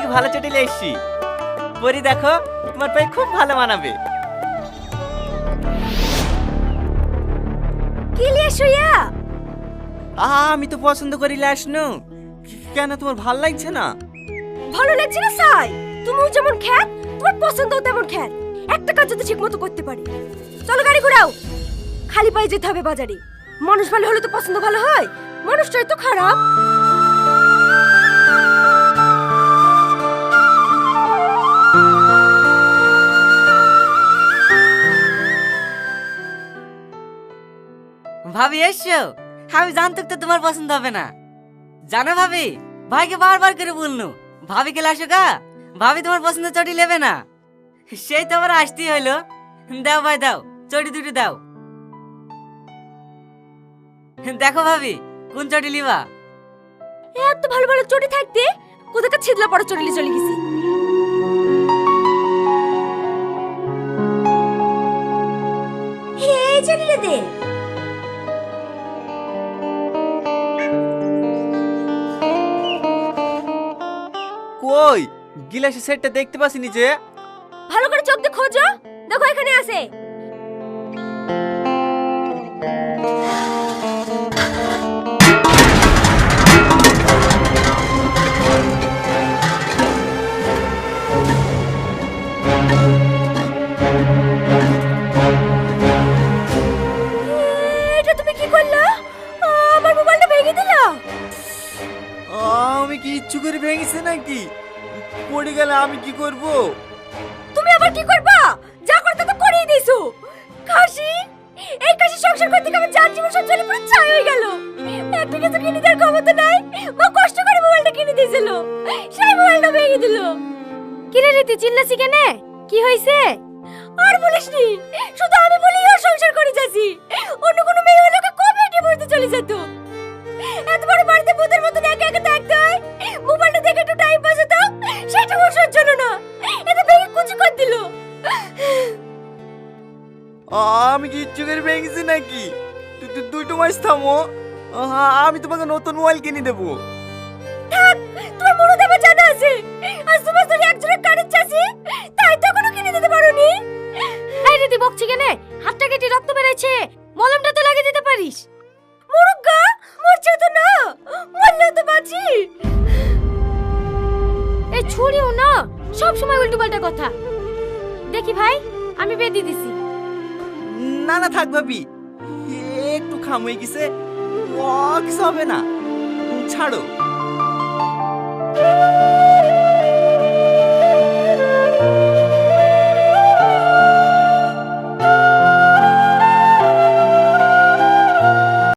থেকে ভালো চটি নিয়ে এসেছি। পরি দেখো, তোমার পায়ে খুব ভালো মানাবে। কি লিয়ে শুয়া? আমি তো পছন্দ করি লাসনু। কেন তোমার ভালো লাগছে না? ভালো লাগছে না সাই? তুমিও যেমন খ্যাত, তোমার পছন্দও তেমন খ্যাত। একটা কাজ যদি ঠিক মতো করতে পারি। চলো গাড়ি ঘোরাও। খালি পায়ে যেতে হবে বাজারে। মানুষ ভালো হলে তো পছন্দ ভালো হয়, মানুষটাই তো খারাপ। ভাবি এসছো? আমি জানতো তো তোমার পছন্দ হবে না। জানো ভাবি, ভাইকে বারবার করে বললো ভাবিকে লাসো গা, ভাবি তোমার পছন্দ চটি নেবে না। সেই তো আবার আসতেই হইলো। দাও ভাই দাও, চটি দুটো দাও। দেখো ভাবি, কোন চটি লিবা? এত ভালো ভালো চটি থাকতে কোথাকার ছিদলা পড়া চটি চলে গেছি। এই চটিটা দে। কই গিলাসের সেটটা দেখতে পাসনি যে? ভালো করে চোখ দিয়ে খোঁজো, দেখো এখানে আছে। এটা তুমি কি করলা? আমার মোবাইলটা ভেঙে দিলা। আমি কি ইচ্ছু করে ভেঙেছি নাকি? পড়ে গেলে আমি কি করব? তুমি আবার কি করবা? যা করতে তো করেই দিছো। কাশি, এই কাশি সংসার করতে গিয়ে আমার জান জীবন সব চলে পুরো ছাই হয়ে গেল। একটা কিছু কিনে দেওয়ার ক্ষমতা নাই। মা কষ্ট করে মোবাইলটা কিনে দিয়েছিল, সেই মোবাইলটা ভেঙে দিল। কিরে রীতি চিল্লাছি কেনে? কি হইছে? আর বলিসনি, শুধু আমি বলি ওর সংসার করে যাচ্ছি। অন্য কোনো মেয়ে হলে ওকে কবে ডিভোর্সে চলে যেত। এত বড় বাড়িতে ভূতের মতো একা একা থাকতে হয়। মোবাইলটা দেখে একটু টাইম পাস হতো, সেটা ওর সহ্য হলো না। এটা ভেঙে কুচি করে দিল। আমি কি ইচ্ছু করে ভেঙেছি নাকি? দুটো মাস থামো, আমি তোমাকে নতুন মোবাইল কিনে দেবো। থাক, তোমার মনে দেবে জানা আছে। আজ তোমার ধরে একজনের কানের চাষি, তাই তো কোনো কিনে দিতে পারোনি। এই রীতি বকছি কেনে? হাতটা কেটে রক্ত বেরাইছে, মলমটা তো লাগিয়ে দিতে পারিস। মুরুগা, মরছে তো না, মরলেও তো বাঁচি। এই ছুরিও না, সব সময় উল্টো পাল্টা কথা। দেখি ভাই, আমি বেঁধে দিছি। না না থাক ভাবি, একটু খাম হয়ে গেছে, কিছু হবে না, ছাড়ো।